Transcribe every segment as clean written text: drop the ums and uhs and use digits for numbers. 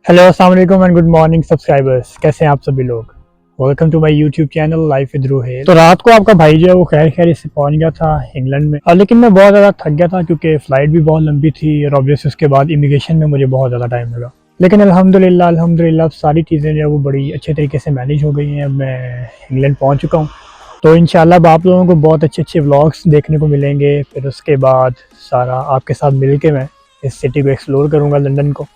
Hello अस्सलाम वालेकुम and good morning subscribers. कैसे हैं आप सभी लोग। Welcome to my YouTube channel life with Ruhel. तो रात को आपका भाई जो है वो खैर खैर से पहुंच गया था इंग्लैंड में, लेकिन मैं बहुत ज़्यादा थक गया था क्योंकि फ़्लाइट भी बहुत लंबी थी और ऑब्वियसली उसके बाद इमिग्रेशन में मुझे बहुत ज़्यादा टाइम लगा। लेकिन अल्हम्दुलिल्लाह अल्हम्दुलिल्लाह सारी चीज़ें जो है वो बड़ी अच्छे तरीके से मैनेज हो गई हैं। अब मैं इंग्लैंड पहुँच चुका हूँ, तो इंशाल्लाह अब आप लोगों को बहुत अच्छे अच्छे व्लॉग्स देखने को मिलेंगे। फिर उसके बाद सारा आपके साथ मिल के मैं इस सिटी को एक्सप्लोर करूँगा, लंदन को।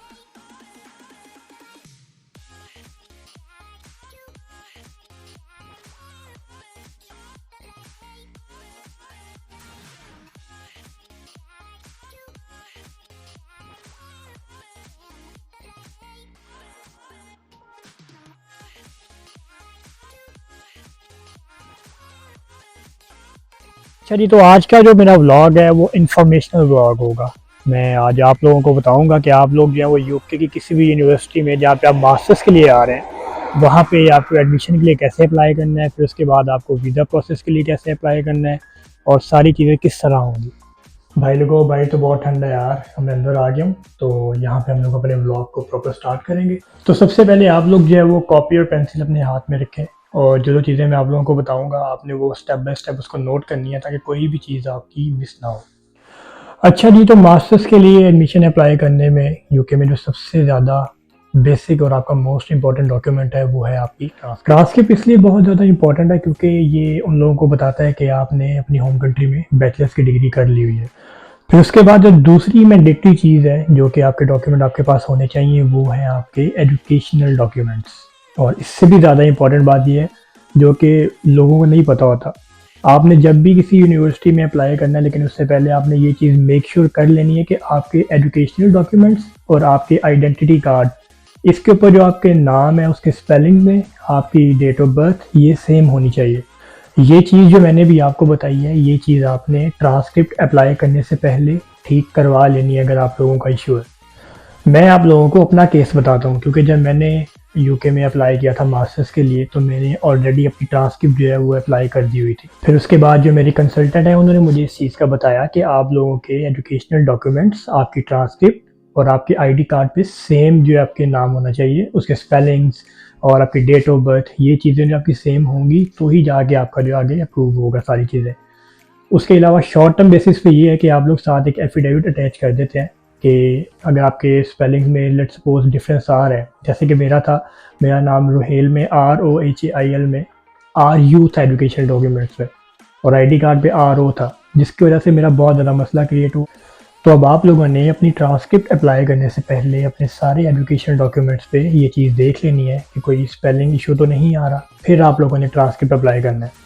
अच्छा जी, तो आज का जो मेरा व्लॉग है वो इन्फॉर्मेशनल व्लॉग होगा। मैं आज आप लोगों को बताऊंगा कि आप लोग जो है वो यूके की किसी भी यूनिवर्सिटी में जहाँ पे आप मास्टर्स के लिए आ रहे हैं, वहाँ पे आपको एडमिशन के लिए कैसे अप्लाई करना है, फिर उसके बाद आपको वीज़ा प्रोसेस के लिए कैसे अप्लाई करना है और सारी चीज़ें किस तरह होंगी। भाई लोगों, भाई तो बहुत ठंडा है यार, मैं अंदर आ गया हूँ। तो यहाँ पे हम लोग अपने व्लॉग को प्रॉपर स्टार्ट करेंगे। तो सबसे पहले आप लोग जो है वो कॉपी और पेंसिल अपने हाथ में रखें, और जो जो चीज़ें मैं आप लोगों को बताऊंगा आपने वो स्टेप बाय स्टेप उसको नोट करनी है ताकि कोई भी चीज़ आपकी मिस ना हो। अच्छा जी, तो मास्टर्स के लिए एडमिशन अप्लाई करने में यूके में जो सबसे ज़्यादा बेसिक और आपका मोस्ट इंपॉर्टेंट डॉक्यूमेंट है वो है आपकी ट्रांसक्रिप्ट। इसलिए बहुत ज़्यादा इंपॉर्टेंट है क्योंकि ये उन लोगों को बताता है कि आपने अपनी होम कंट्री में बैचलर्स की डिग्री कर ली हुई है। फिर उसके बाद जो दूसरी मैंडेटरी चीज़ है जो कि आपके डॉक्यूमेंट आपके पास होने चाहिए वो है आपके एजुकेशनल डॉक्यूमेंट्स। और इससे भी ज़्यादा इंपॉर्टेंट बात ये है जो कि लोगों को नहीं पता होता। आपने जब भी किसी यूनिवर्सिटी में अप्लाई करना है, लेकिन उससे पहले आपने ये चीज़ मेक श्योर कर लेनी है कि आपके एजुकेशनल डॉक्यूमेंट्स और आपके आइडेंटिटी कार्ड, इसके ऊपर जो आपके नाम है उसके स्पेलिंग में आपकी डेट ऑफ बर्थ ये सेम होनी चाहिए। ये चीज़ जो मैंने भी आपको बताई है ये चीज़ आपने ट्रांसक्रिप्ट अप्लाई करने से पहले ठीक करवा लेनी है अगर आप लोगों का इशू है। मैं आप लोगों को अपना केस बताता हूँ क्योंकि जब मैंने यूके में अप्लाई किया था मास्टर्स के लिए तो मैंने ऑलरेडी अपनी ट्रांसक्रिप्ट जो है वो अप्लाई कर दी हुई थी। फिर उसके बाद जो मेरी कंसल्टेंट है उन्होंने मुझे इस चीज़ का बताया कि आप लोगों के एजुकेशनल डॉक्यूमेंट्स, आपकी ट्रांसक्रिप्ट और आपके आईडी कार्ड पे सेम जो है आपके नाम होना चाहिए, उसके स्पेलिंग्स और आपकी डेट ऑफ बर्थ, ये चीज़ें जो आपकी सेम होंगी तो ही जाके आपका जो आगे अप्रूव होगा सारी चीज़ें। उसके अलावा शॉर्ट टर्म बेसिस पे ये है कि आप लोग साथ एक एफिडेविट अटैच कर देते हैं कि अगर आपके स्पेलिंग में लेट्स सपोज डिफरेंस आ रहा है, जैसे कि मेरा था, मेरा नाम रोहेल में ROHAIL में RU था एजुकेशन डॉक्यूमेंट्स में, और आईडी कार्ड पे RO था, जिसकी वजह से मेरा बहुत ज़्यादा मसला क्रिएट हुआ। तो अब आप लोगों ने अपनी ट्रांसक्रिप्ट अप्लाई करने से पहले अपने सारे एजुकेशन डॉक्यूमेंट्स पे ये चीज़ देख लेनी है कि कोई स्पेलिंग इशू तो नहीं आ रहा, फिर आप लोगों ने ट्रांसक्रिप्ट अप्लाई करना है।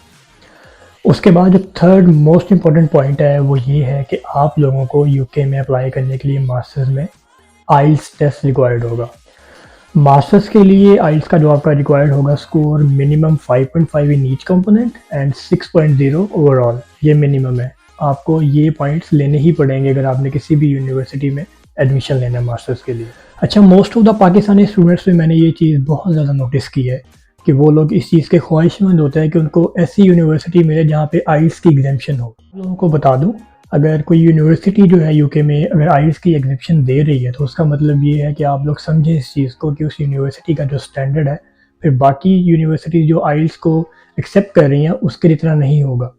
उसके बाद जो थर्ड मोस्ट इम्पॉर्टेंट पॉइंट है वो ये है कि आप लोगों को यूके में अप्लाई करने के लिए मास्टर्स में आइल्स टेस्ट रिक्वायर्ड होगा। मास्टर्स के लिए आइल्स का जो आपका रिक्वायर्ड होगा score minimum 5.5 in each component and 6.0 overall, ये मिनिमम है। आपको ये पॉइंट्स लेने ही पड़ेंगे अगर आपने किसी भी यूनिवर्सिटी में एडमिशन लेना है मास्टर्स के लिए। अच्छा, most of the Pakistani students में मैंने ये चीज़ बहुत ज़्यादा नोटिस की है कि वो लोग इस चीज़ के ख्वाहिशमंद होते हैं कि उनको ऐसी यूनिवर्सिटी मिले जहाँ पे आइल्स की एग्जामेशन हो। लोगों को बता दूँ, अगर कोई यूनिवर्सिटी जो है यूके में अगर आइल्स की एग्जामेशन दे रही है तो उसका मतलब ये है कि आप लोग समझें इस चीज़ को कि उस यूनिवर्सिटी का जो स्टैंडर्ड है फिर बाकी यूनिवर्सिटी जो आइल्स को एक्सेप्ट कर रही हैं उसके जितना नहीं होगा।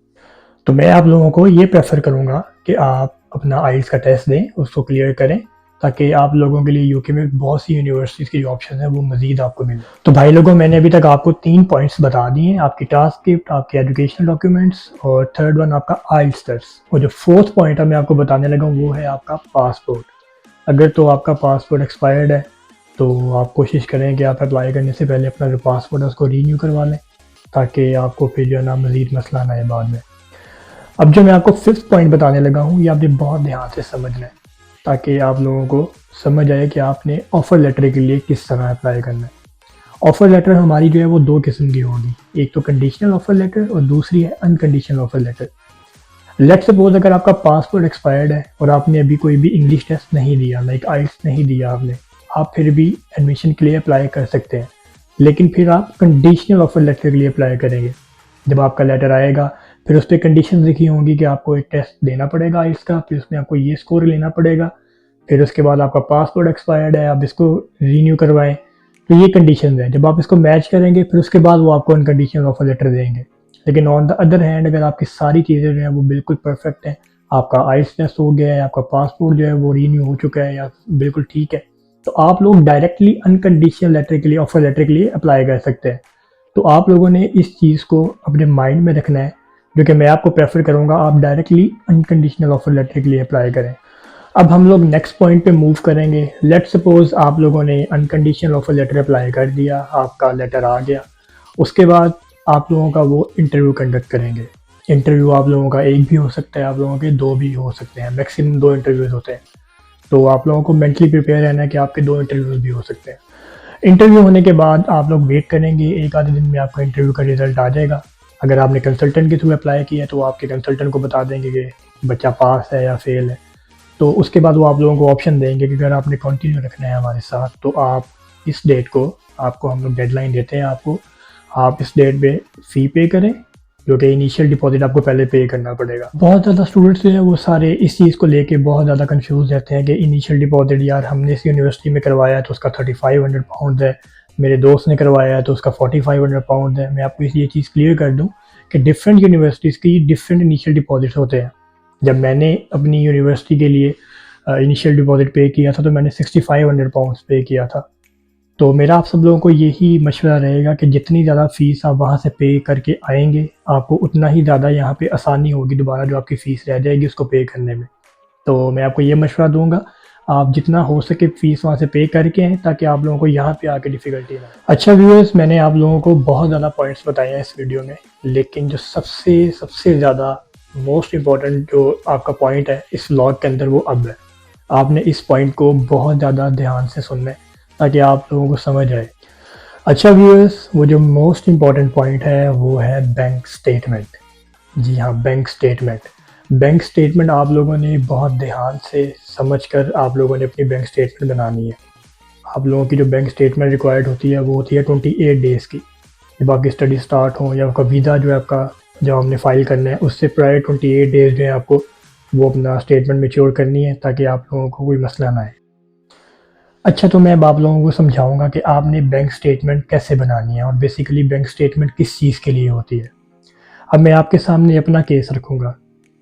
तो मैं आप लोगों को ये प्रेफर करूँगा कि आप अपना आइल्स का टेस्ट दें, उसको क्लियर करें, ताकि आप लोगों के लिए यूके में बहुत सी यूनिवर्सिटीज़ की जो ऑप्शन है वो मज़ीद आपको मिले। तो भाई लोगों, मैंने अभी तक आपको 3 पॉइंट्स बता दिए हैं, आपकी ट्रांसक्रिप्ट, आपके एजुकेशनल डॉक्यूमेंट्स और थर्ड वन आपका आइल्स टेस्ट। और जो फोर्थ पॉइंट है मैं आपको बताने लगा हूँ वो है आपका पासपोर्ट। अगर तो आपका पासपोर्ट एक्सपायर्ड है तो आप कोशिश करें कि आप अप्लाई करने से पहले अपना जो पासपोर्ट है उसको रीन्यू करवा लें, ताकि आपको फिर जो है ना मज़ीद मसला ना आए बाद में। अब जो मैं आपको फिफ्थ पॉइंट बताने लगा हूँ ये आपने बहुत ध्यान से समझना है ताकि आप लोगों को समझ आए कि आपने ऑफ़र लेटर के लिए किस तरह अप्लाई करना है। ऑफ़र लेटर हमारी जो है वो 2 किस्म की होगी, एक तो कंडीशनल ऑफ़र लेटर और दूसरी है unconditional offer letter. Let's suppose अगर आपका पासपोर्ट एक्सपायर्ड है और आपने अभी कोई भी इंग्लिश टेस्ट नहीं दिया, लाइक आइल्स नहीं दिया आपने, आप फिर भी एडमिशन के लिए अप्लाई कर सकते हैं, लेकिन फिर आप कंडीशनल ऑफ़र लेटर के लिए अप्लाई करेंगे। जब आपका लेटर आएगा फिर उस पर कंडीशन लिखी होंगी कि आपको एक टेस्ट देना पड़ेगा आइल्स का, फिर उसमें आपको ये स्कोर लेना पड़ेगा, फिर उसके बाद आपका पासपोर्ट एक्सपायर्ड है, आप इसको रीन्यू करवाएं। तो ये कंडीशन है, जब आप इसको मैच करेंगे फिर उसके बाद वो आपको अनकंडीशनल ऑफर लेटर देंगे। लेकिन ऑन द अदर हैंड अगर आपकी सारी चीज़ें जो हैं वो बिल्कुल परफेक्ट हैं, आपका आइस टेस्ट हो गया है, आपका पासपोर्ट जो है वो रीन्यू हो चुका है या बिल्कुल ठीक है, तो आप लोग डायरेक्टली अनकंडीशनल लेटर के लिए, ऑफर लेटर के लिए अप्लाई कर सकते हैं। तो आप लोगों ने इस चीज़ को अपने माइंड में रखना है, जो कि मैं आपको प्रेफर करूँगा आप डायरेक्टली अनकंडीशनल ऑफर लेटर के लिए अप्लाई करें। अब हम लोग नेक्स्ट पॉइंट पे मूव करेंगे। लेट सपोज आप लोगों ने अनकंडीशनल ऑफर लेटर अप्लाई कर दिया, आपका लेटर आ गया, उसके बाद आप लोगों का वो इंटरव्यू कंडक्ट करेंगे। इंटरव्यू आप लोगों का एक भी हो सकता है, आप लोगों के दो भी हो सकते हैं, मैक्सिमम दो इंटरव्यूज़ होते हैं। तो आप लोगों को मेंटली प्रिपेयर रहना है कि आपके दो इंटरव्यूज़ भी हो सकते हैं। इंटरव्यू होने के बाद आप लोग वेट करेंगे, एक आधे दिन में आपका इंटरव्यू का रिजल्ट आ जाएगा। अगर आपने कंसल्टेंट के थ्रू अप्लाई किया है तो आपके कंसल्टेंट को बता देंगे कि बच्चा पास है या फेल है। तो उसके बाद वो आप लोगों को ऑप्शन देंगे कि अगर आपने कंटिन्यू रखना है हमारे साथ तो आप इस डेट को, आपको हम लोग डेडलाइन देते हैं आपको, आप इस डेट पे फ़ी पे करें, जो कि इनिशियल डिपॉजिट आपको पहले पे करना पड़ेगा। बहुत ज़्यादा स्टूडेंट्स जो हैं वो सारे इस चीज़ को लेके बहुत ज़्यादा कंफ्यूज रहते हैं कि इनिशियल डिपॉजिट यार हमने इस यूनिवर्सिटी में करवाया है तो उसका 3500 पाउंड है, मेरे दोस्त ने करवाया है तो उसका 4500 पाउंड है। मैं आपको ये चीज़ क्लियर कर दूँ कि डिफरेंट यूनिवर्सिटीज़ की डिफरेंट इनिशियल डिपॉजिट्स होते हैं। जब मैंने अपनी यूनिवर्सिटी के लिए इनिशियल डिपॉजिट पे किया था तो मैंने 6500 पाउंड्स पे किया था। तो मेरा आप सब लोगों को यही मशवरा रहेगा कि जितनी ज़्यादा फ़ीस आप वहाँ से पे करके आएंगे, आपको उतना ही ज़्यादा यहाँ पे आसानी होगी दोबारा जो आपकी फ़ीस रह जाएगी उसको पे करने में। तो मैं आपको ये मशवरा दूंगा, आप जितना हो सके फ़ीस वहाँ से पे करके आएँ ताकि आप लोगों को यहाँ पे आके डिफ़िकल्टी ना। अच्छा व्यूअर्स, मैंने आप लोगों को बहुत ज़्यादा पॉइंट्स बताए हैं इस वीडियो में, लेकिन जो सबसे ज़्यादा मोस्ट इम्पॉर्टेंट जो आपका पॉइंट है इस व्लॉग के अंदर वो अब है। आपने इस पॉइंट को बहुत ज़्यादा ध्यान से सुनना है ताकि आप लोगों को समझ आए। अच्छा व्यूअर्स, वो जो मोस्ट इम्पॉर्टेंट पॉइंट है वो है बैंक स्टेटमेंट। जी हाँ, बैंक स्टेटमेंट। बैंक स्टेटमेंट आप लोगों ने बहुत ध्यान से समझकर आप लोगों ने अपनी बैंक स्टेटमेंट बनानी है। आप लोगों की जो बैंक स्टेटमेंट रिक्वायर्ड होती है वो होती है 28 डेज़ की। जब आपकी स्टडी स्टार्ट हो या आपका वीज़ा जो है आपका, जब हमने फ़ाइल करना है उससे प्रायर 28 डेज़ जो है आपको वो अपना स्टेटमेंट मैच्योर करनी है ताकि आप लोगों को कोई मसला ना आए। अच्छा, तो मैं अब आप लोगों को समझाऊंगा कि आपने बैंक स्टेटमेंट कैसे बनानी है और बेसिकली बैंक स्टेटमेंट किस चीज़ के लिए होती है। अब मैं आपके सामने अपना केस रखूँगा।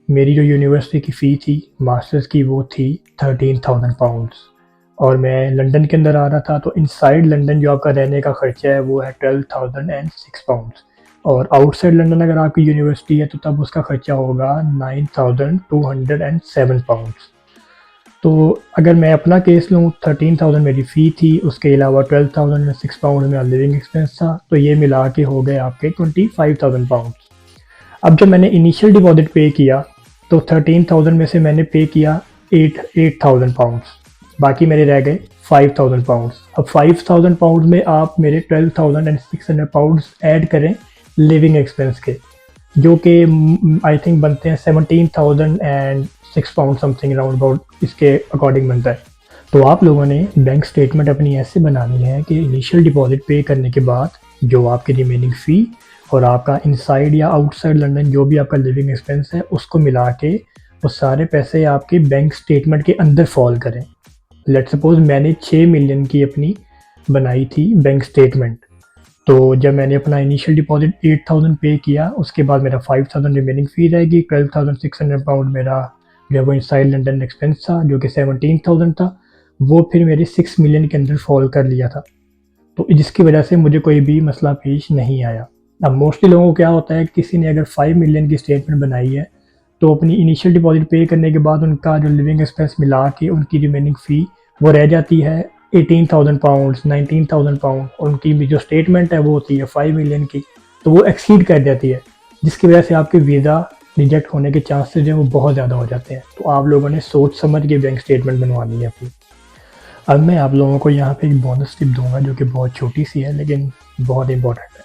मेरी जो यूनिवर्सिटी की फ़ी थी मास्टर्स की वो थी 13,000 पाउंड्स और मैं लंदन के अंदर आ रहा था, तो इनसाइड लंदन जो आपका रहने का ख़र्चा है वो है 12,006 पाउंड्स और आउटसाइड लंदन अगर आपकी यूनिवर्सिटी है तो तब उसका ख़र्चा होगा 9,207 पाउंड्स। तो अगर मैं अपना केस लूँ, 13,000 मेरी फ़ी थी, उसके अलावा 12,006 पाउंड मेरा लिविंग एक्सपेंस था, तो ये मिला के हो गए आपके 25,000 पाउंड्स। अब जब मैंने इनिशियल डिपॉजिट पे किया तो 13,000 में से मैंने पे किया 8,000 पाउंड्स, बाकी मेरे रह गए 5,000 पाउंड्स। अब 5,000 पाउंड्स में आप मेरे 12,600 पाउंड्स ऐड करें लिविंग एक्सपेंस के, जो कि आई थिंक बनते हैं 17,006 पाउंड समथिंग राउंड अबाउट, इसके अकॉर्डिंग बनता है। तो आप लोगों ने बैंक स्टेटमेंट अपनी ऐसे बनानी है कि इनिशियल डिपॉजिट पे करने के बाद जो आपकी रिमेनिंग फ़ी और आपका इनसाइड या आउटसाइड लंदन जो भी आपका लिविंग एक्सपेंस है उसको मिला के वो सारे पैसे आपके बैंक स्टेटमेंट के अंदर फॉल करें। लेट सपोज मैंने 6 मिलियन की अपनी बनाई थी बैंक स्टेटमेंट, तो जब मैंने अपना इनिशियल डिपॉजिट 8,000 पे किया उसके बाद मेरा 5,000 रिमेनिंग फ़ी रहेगी, 12,600 पाउंड मेरा जो वो इनसाइड लंदन एक्सपेंस था जो कि 17,000 था, वो फिर मेरे 6 मिलियन के अंदर फॉल कर लिया था, तो जिसकी वजह से मुझे कोई भी मसला पेश नहीं आया। अब मोस्टली लोगों को क्या होता है, किसी ने अगर 5 मिलियन की स्टेटमेंट बनाई है तो अपनी इनिशियल डिपॉजिट पे करने के बाद उनका जो लिविंग एक्सपेंस मिला के उनकी रिमेनिंग फ़ी वो रह जाती है 18,000 पाउंड्स, 19,000 पाउंड, और उनकी भी जो स्टेटमेंट है वो होती है 5 मिलियन की, तो वो एक्सीड कर जाती है, जिसकी वजह से आपके वीज़ा रिजेक्ट होने के चांसेस जो है वो बहुत ज़्यादा हो जाते हैं। तो आप लोगों ने सोच समझ के बैंक स्टेटमेंट बनवानी है अपनी। अब मैं आप लोगों को यहाँ पे एक बोनस टिप दूंगा जो कि बहुत छोटी सी है लेकिन बहुत इंपॉर्टेंट है।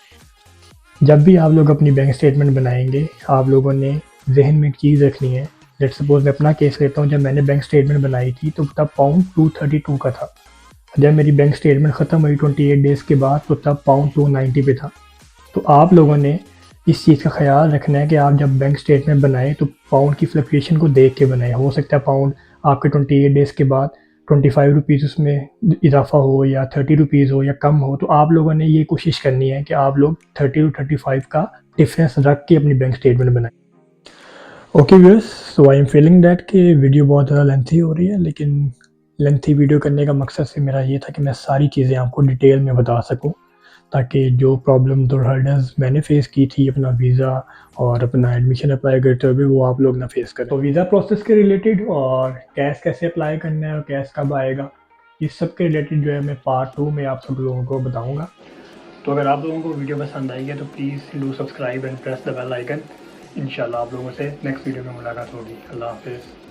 जब भी आप लोग अपनी बैंक स्टेटमेंट बनाएंगे आप लोगों ने जहन में एक चीज़ रखनी है। लेट सपोज मैं अपना केस लेता हूँ, जब मैंने बैंक स्टेटमेंट बनाई थी तो तब पाउंड 232 का था, जब मेरी बैंक स्टेटमेंट ख़त्म हुई 28 डेज़ के बाद तो तब पाउंड 290 पे था। तो आप लोगों ने इस चीज़ का ख्याल रखना है कि आप जब बैंक स्टेटमेंट बनाएं तो पाउंड की फ्लक्चुएशन को देख के बनाएं। हो सकता है पाउंड आपके 28 डेज़ के बाद 25 रुपीज़ उसमें इजाफा हो या 30 रुपीज़ हो या कम हो, तो आप लोगों ने ये कोशिश करनी है कि आप लोग 30 to 35 का डिफरेंस रख के अपनी बैंक स्टेटमेंट बनाएं। Okay viewers, so I am feeling that कि वीडियो बहुत ज़्यादा लेंथी हो रही है, लेकिन लेंथी वीडियो करने का मकसद से मेरा ये था कि मैं सारी चीज़ें आपको डिटेल में बता सकूं, ताकि जो प्रॉब्लम और हर्डल्स मैंने फेस की थी अपना वीज़ा और अपना एडमिशन अप्लाई करते हुए, वो आप लोग ना फेस करें। तो वीज़ा प्रोसेस के रिलेटेड और कैश कैसे अप्लाई करना है और कैश कब आएगा, इस सब के रिलेटेड जो है मैं पार्ट 2 में आप सब लोगों को बताऊँगा। तो अगर आप लोगों को वीडियो पसंद आई है तो please do subscribe and press the bell icon. इंशाल्लाह आप लोगों से नेक्स्ट वीडियो में मुलाकात होगी। अल्लाह हाफिज़।